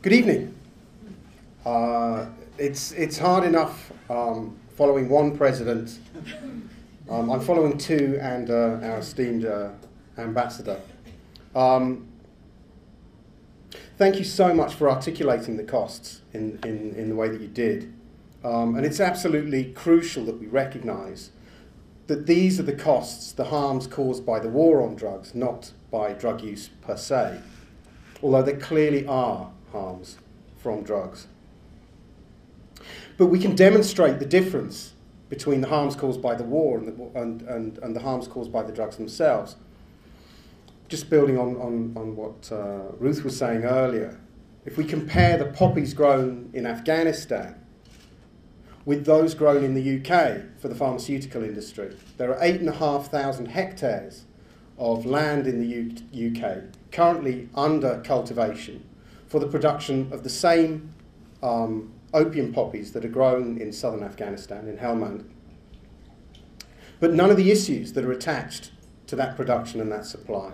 Good evening. It's hard enough following one president. I'm following two and our esteemed ambassador. Thank you so much for articulating the costs in the way that you did. And it's absolutely crucial that we recognise that these are the costs, the harms caused by the war on drugs, not by drug use per se, although there clearly are harms from drugs. But we can demonstrate the difference between the harms caused by the war and the harms caused by the drugs themselves. Just building on what Ruth was saying earlier, if we compare the poppies grown in Afghanistan with those grown in the UK for the pharmaceutical industry, there are 8,500 hectares of land in the UK currently under cultivation for the production of the same opium poppies that are grown in southern Afghanistan, in Helmand. But none of the issues that are attached to that production and that supply.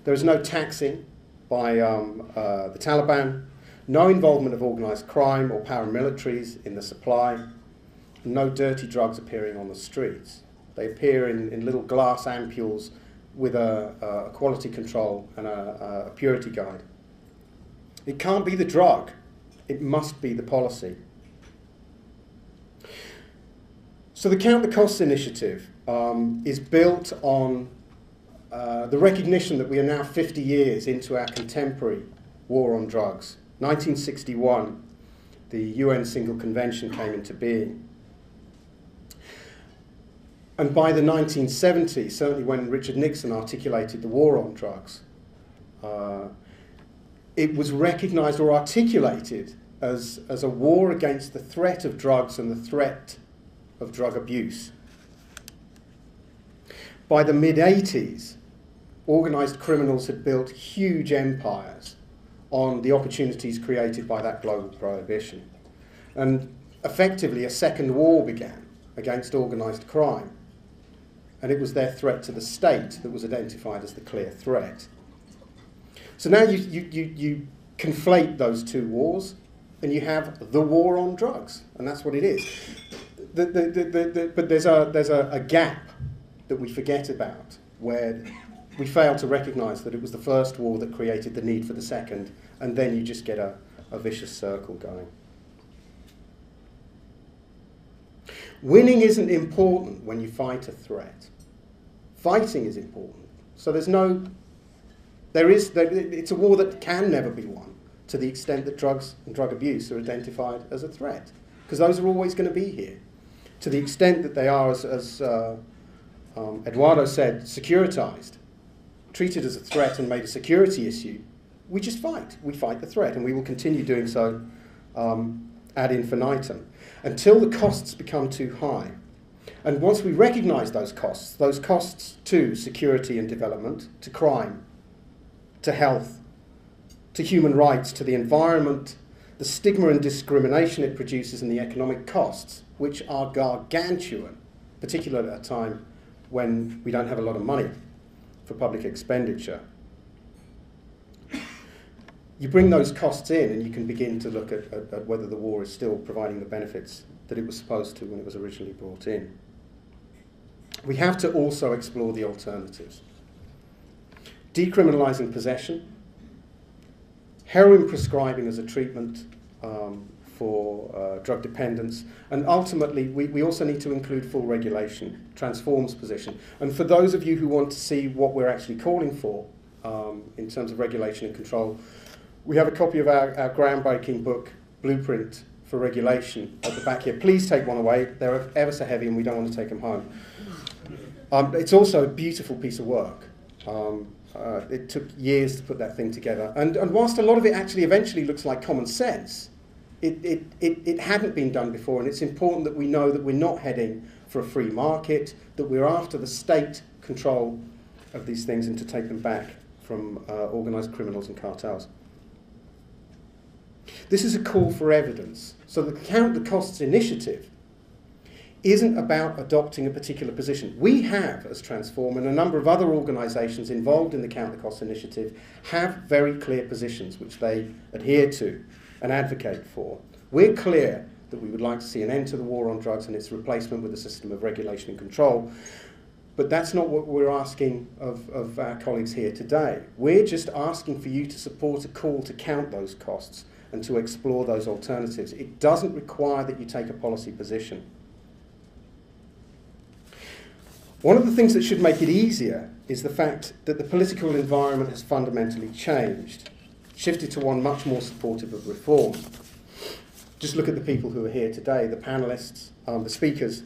There is no taxing by the Taliban, no involvement of organised crime or paramilitaries in the supply, and no dirty drugs appearing on the streets. They appear in little glass ampules with a quality control and a purity guide. It can't be the drug, it must be the policy. So the Count the Costs initiative is built on the recognition that we are now 50 years into our contemporary war on drugs. 1961, the UN Single Convention came into being. And by the 1970s, certainly when Richard Nixon articulated the war on drugs, it was recognised or articulated as a war against the threat of drugs and the threat of drug abuse. By the mid-80s, organised criminals had built huge empires on the opportunities created by that global prohibition. And effectively, a second war began against organised crime. And it was their threat to the state that was identified as the clear threat. So now you conflate those two wars, and you have the war on drugs, and that's what it is. But there's a gap that we forget about, where we fail to recognise that it was the first war that created the need for the second, and then you just get a vicious circle going. Winning isn't important when you fight a threat. Fighting is important. So it's a war that can never be won to the extent that drugs and drug abuse are identified as a threat, because those are always going to be here. To the extent that they are, as Eduardo said, securitised, treated as a threat and made a security issue, we just fight. We fight the threat, and we will continue doing so ad infinitum until the costs become too high. And once we recognise those costs to security and development, to crime, to health, to human rights, to the environment, the stigma and discrimination it produces, and the economic costs, which are gargantuan, particularly at a time when we don't have a lot of money for public expenditure. You bring those costs in and you can begin to look at whether the war is still providing the benefits that it was supposed to when it was originally brought in. We have to also explore the alternatives. Decriminalising possession, heroin prescribing as a treatment for drug dependence, and ultimately we also need to include full regulation, transforms position. And for those of you who want to see what we're actually calling for in terms of regulation and control, we have a copy of our groundbreaking book, Blueprint for Regulation, at the back here. Please take one away. They're ever so heavy and we don't want to take them home. It's also a beautiful piece of work. It took years to put that thing together. And whilst a lot of it actually eventually looks like common sense, it hadn't been done before, and it's important that we know that we're not heading for a free market, that we're after the state control of these things and to take them back from organised criminals and cartels. This is a call for evidence. So the Count the Costs initiative isn't about adopting a particular position. We have, as Transform, and a number of other organisations involved in the Counter Costs Initiative, have very clear positions which they adhere to and advocate for. We're clear that we would like to see an end to the war on drugs and its replacement with a system of regulation and control. But that's not what we're asking of our colleagues here today. We're just asking for you to support a call to count those costs and to explore those alternatives. It doesn't require that you take a policy position. One of the things that should make it easier is the fact that the political environment has fundamentally changed, shifted to one much more supportive of reform. Just look at the people who are here today, the panellists, the speakers,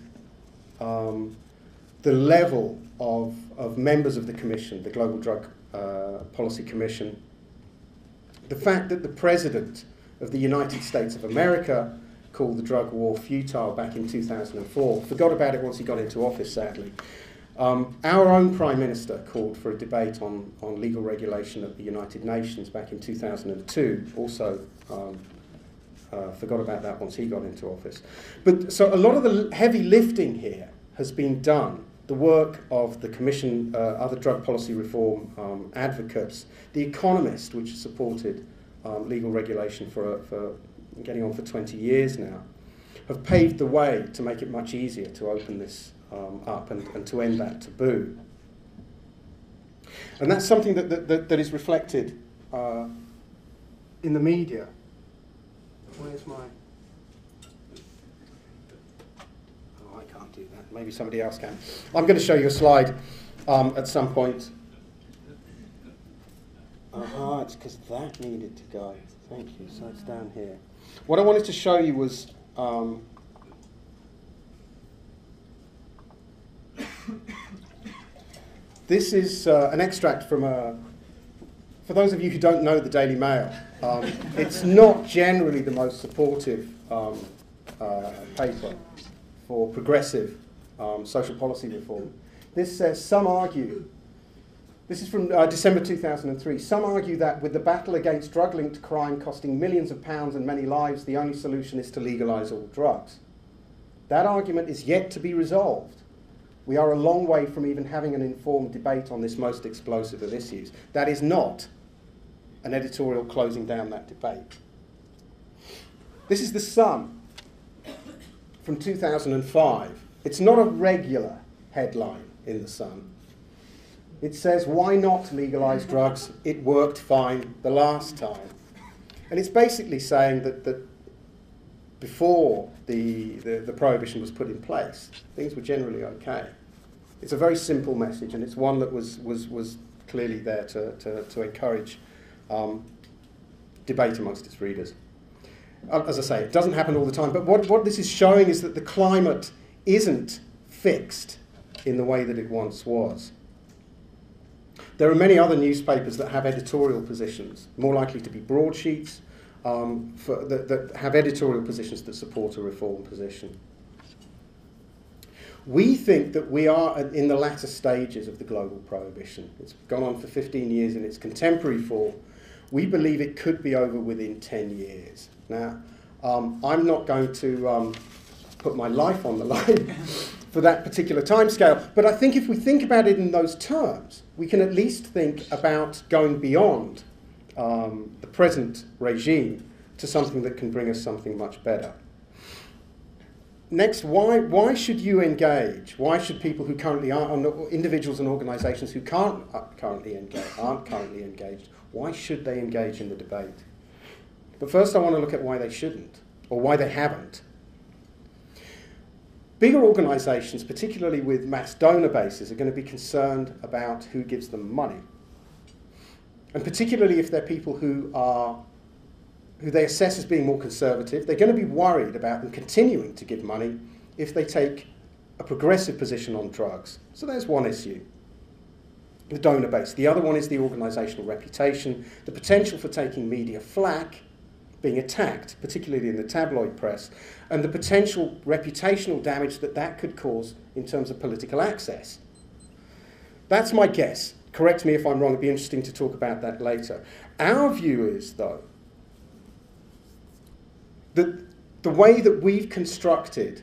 the level of members of the Commission, the Global Drug Policy Commission, the fact that the President of the United States of America called the drug war futile back in 2004, forgot about it once he got into office, sadly. Our own Prime Minister called for a debate on legal regulation at the United Nations back in 2002, also forgot about that once he got into office. But so a lot of the heavy lifting here has been done. The work of the Commission, other drug policy reform advocates, The Economist, which has supported legal regulation for getting on for 20 years now, have paved the way to make it much easier to open this up and to end that taboo. And that's something that is reflected in the media. Where's my... Oh, I can't do that. Maybe somebody else can. I'm going to show you a slide at some point. Aha, it's because that needed to go. Thank you. So it's down here. What I wanted to show you was... this is an extract from a... For those of you who don't know the Daily Mail, it's not generally the most supportive paper for progressive social policy reform. This says, some argue, this is from December 2003, some argue that with the battle against drug-linked crime costing millions of pounds and many lives, the only solution is to legalise all drugs. That argument is yet to be resolved. We are a long way from even having an informed debate on this most explosive of issues. That is not an editorial closing down that debate. This is The Sun from 2005. It's not a regular headline in The Sun. It says, why not legalise drugs? It worked fine the last time. And it's basically saying that before the prohibition was put in place, things were generally okay. It's a very simple message, and it's one that was clearly there to encourage debate amongst its readers. As I say, it doesn't happen all the time, but what this is showing is that the climate isn't fixed in the way that it once was. There are many other newspapers that have editorial positions, more likely to be broadsheets, that have editorial positions that support a reform position. We think that we are in the latter stages of the global prohibition. It's gone on for 15 years in its contemporary form. We believe it could be over within 10 years. Now, I'm not going to put my life on the line for that particular timescale, but I think if we think about it in those terms, we can at least think about going beyond the present regime to something that can bring us something much better. Next, why should you engage? Why should people who currently aren't, individuals and organisations who aren't currently engaged, why should they engage in the debate? But first I want to look at why they shouldn't, or why they haven't. Bigger organisations, particularly with mass donor bases, are going to be concerned about who gives them money. And particularly if they're people who they assess as being more conservative, they're going to be worried about them continuing to give money if they take a progressive position on drugs. So there's one issue, the donor base. The other one is the organisational reputation, the potential for taking media flack, being attacked, particularly in the tabloid press, and the potential reputational damage that could cause in terms of political access. That's my guess. Correct me if I'm wrong, it'd be interesting to talk about that later. Our view is, though, that the way that we've constructed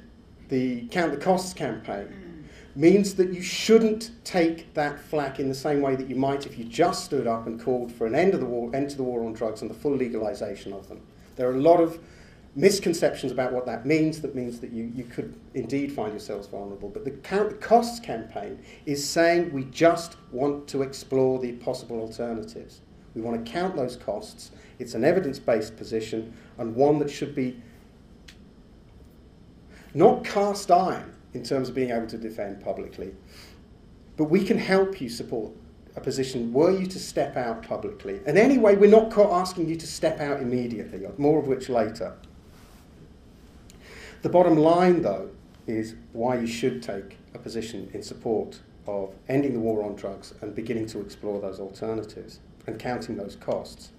the Count the Costs campaign means that you shouldn't take that flak in the same way that you might if you just stood up and called for an end to the war on drugs and the full legalisation of them. There are a lot of misconceptions about what that means. That means that you could indeed find yourselves vulnerable. But the Count the Costs campaign is saying we just want to explore the possible alternatives. We want to count those costs. It's an evidence-based position and one that should be not cast iron in terms of being able to defend publicly, but we can help you support a position were you to step out publicly. And anyway, we're not asking you to step out immediately, more of which later. The bottom line, though, is why you should take a position in support of ending the war on drugs and beginning to explore those alternatives and counting those costs.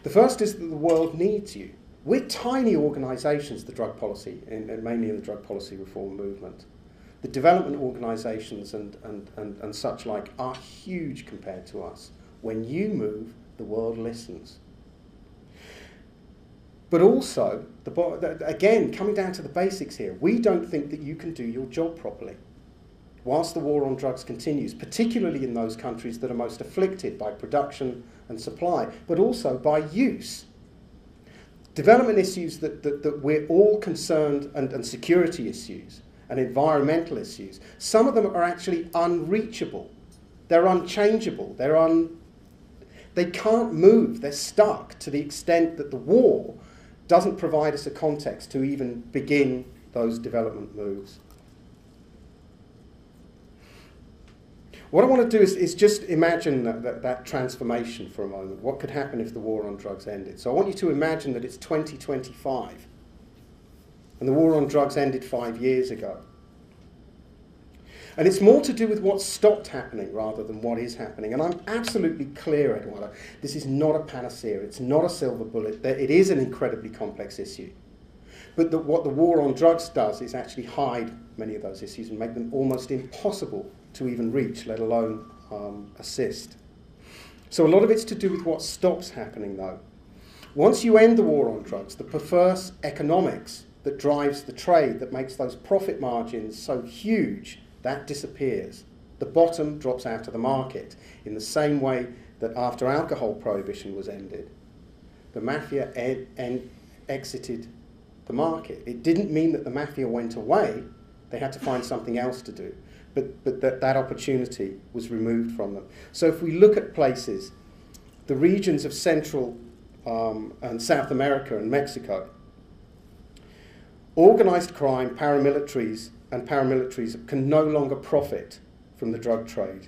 The first is that the world needs you. We're tiny organisations, the drug policy, and mainly in the drug policy reform movement. The development organisations and such like are huge compared to us. When you move, the world listens. But also, again, coming down to the basics here, we don't think that you can do your job properly whilst the war on drugs continues, particularly in those countries that are most afflicted by production and supply, but also by use. Development issues that we're all concerned, and security issues and environmental issues, some of them are actually unreachable. They're unchangeable. They can't move. They're stuck to the extent that the war doesn't provide us a context to even begin those development moves. What I want to do is just imagine that transformation for a moment. What could happen if the war on drugs ended? So I want you to imagine that it's 2025 and the war on drugs ended 5 years ago. And it's more to do with what stopped happening rather than what is happening. And I'm absolutely clear, Eduardo, this is not a panacea. It's not a silver bullet. It is an incredibly complex issue. But what the war on drugs does is actually hide many of those issues and make them almost impossible to even reach, let alone assist. So a lot of it's to do with what stops happening, though. Once you end the war on drugs, the perverse economics that drives the trade, that makes those profit margins so huge, that disappears. The bottom drops out of the market in the same way that after alcohol prohibition was ended, the mafia exited the market. It didn't mean that the mafia went away. They had to find something else to do. But that opportunity was removed from them. So if we look at places, the regions of Central and South America and Mexico, organised crime, paramilitaries can no longer profit from the drug trade.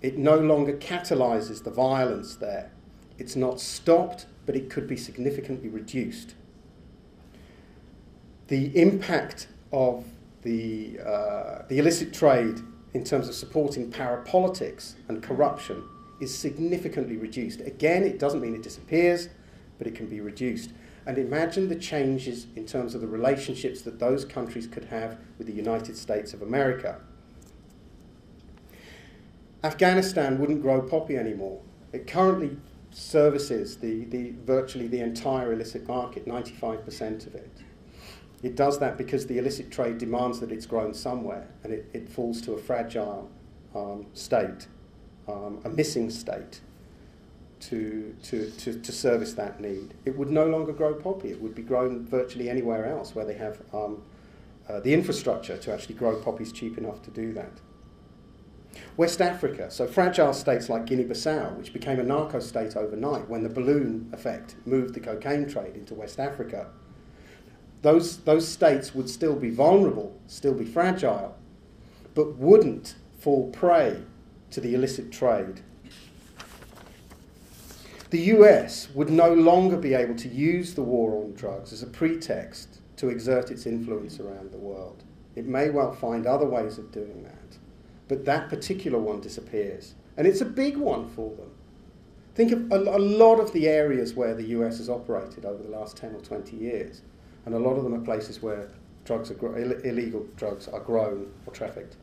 It no longer catalyses the violence there. It's not stopped, but it could be significantly reduced. The impact of the illicit trade in terms of supporting parapolitics and corruption is significantly reduced. Again, it doesn't mean it disappears, but it can be reduced. And imagine the changes in terms of the relationships that those countries could have with the United States of America. Afghanistan wouldn't grow poppy anymore. It currently services virtually the entire illicit market, 95% of it. It does that because the illicit trade demands that it's grown somewhere, and it falls to a fragile state, a missing state, to service that need. It would no longer grow poppy. It would be grown virtually anywhere else where they have the infrastructure to actually grow poppies cheap enough to do that. West Africa, so fragile states like Guinea-Bissau, which became a narco state overnight when the balloon effect moved the cocaine trade into West Africa. Those states would still be vulnerable, still be fragile, but wouldn't fall prey to the illicit trade. The US would no longer be able to use the war on drugs as a pretext to exert its influence around the world. It may well find other ways of doing that, but that particular one disappears. And it's a big one for them. Think of a lot of the areas where the US has operated over the last 10 or 20 years. And a lot of them are places where illegal drugs are grown or trafficked.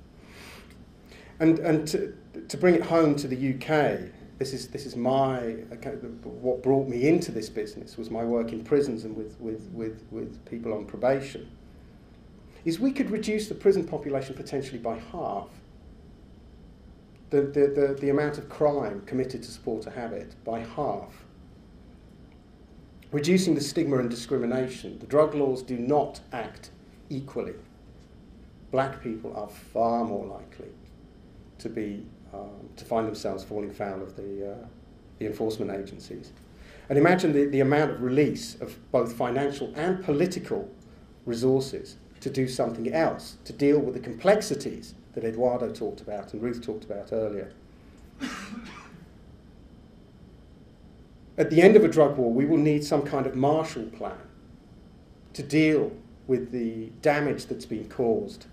And to bring it home to the UK, this is what brought me into this business was my work in prisons and with people on probation. is we could reduce the prison population potentially by half. The amount of crime committed to support a habit by half. Reducing the stigma and discrimination. The drug laws do not act equally. Black people are far more likely to find themselves falling foul of the enforcement agencies. And imagine the amount of release of both financial and political resources to do something else, to deal with the complexities that Eduardo talked about and Ruth talked about earlier. At the end of a drug war, we will need some kind of Marshall Plan to deal with the damage that's been caused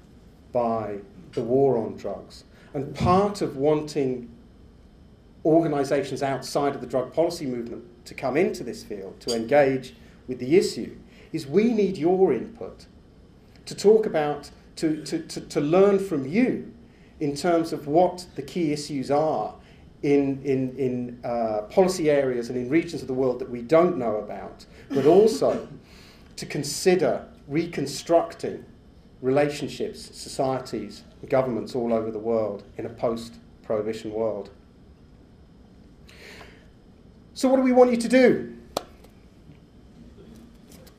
by the war on drugs. And part of wanting organisations outside of the drug policy movement to come into this field, to engage with the issue, is we need your input to talk about, to learn from you in terms of what the key issues are in policy areas and in regions of the world that we don't know about, but also to consider reconstructing relationships, societies, governments all over the world in a post-prohibition world. So what do we want you to do?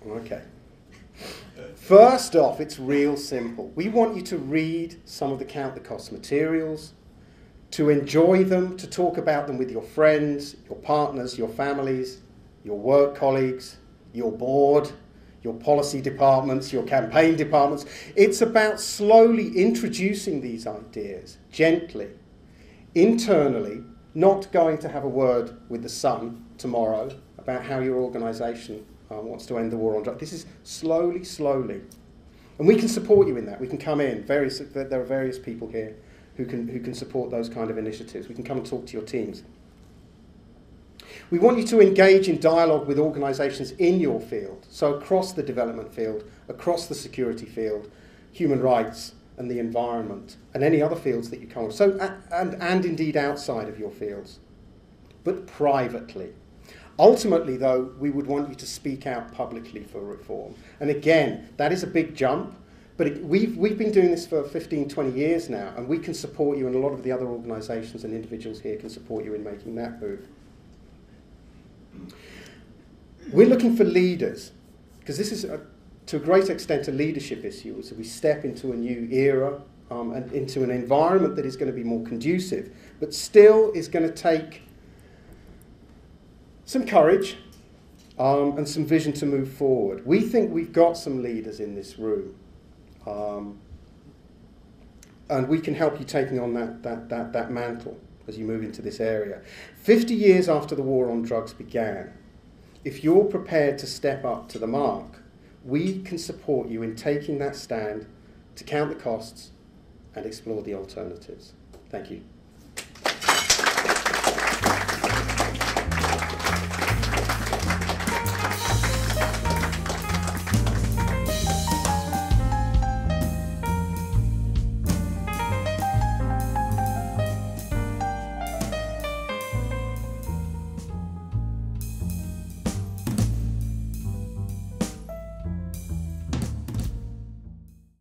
Okay. First off, it's real simple. We want you to read some of the Count the Cost materials, to enjoy them, to talk about them with your friends, your partners, your families, your work colleagues, your board, your policy departments, your campaign departments. It's about slowly introducing these ideas, gently, internally, not going to have a word with the Sun tomorrow about how your organisation wants to end the war on drugs. This is slowly, slowly. And we can support you in that. We can come in. There are various people here who can support those kind of initiatives. We can come and talk to your teams. We want you to engage in dialogue with organisations in your field, so across the development field, across the security field, human rights and the environment, and any other fields that you come with. So, and indeed outside of your fields, but privately. Ultimately, though, we would want you to speak out publicly for reform. And again, that is a big jump, but we've been doing this for 15, 20 years now, and we can support you, and a lot of the other organisations and individuals here can support you in making that move. We're looking for leaders, because this is, to a great extent, a leadership issue. So we step into a new era and into an environment that is going to be more conducive, but still is going to take some courage and some vision to move forward. We think we've got some leaders in this room, and we can help you taking on that mantle as you move into this area. 50 years after the war on drugs began, if you're prepared to step up to the mark, we can support you in taking that stand to count the costs and explore the alternatives. Thank you.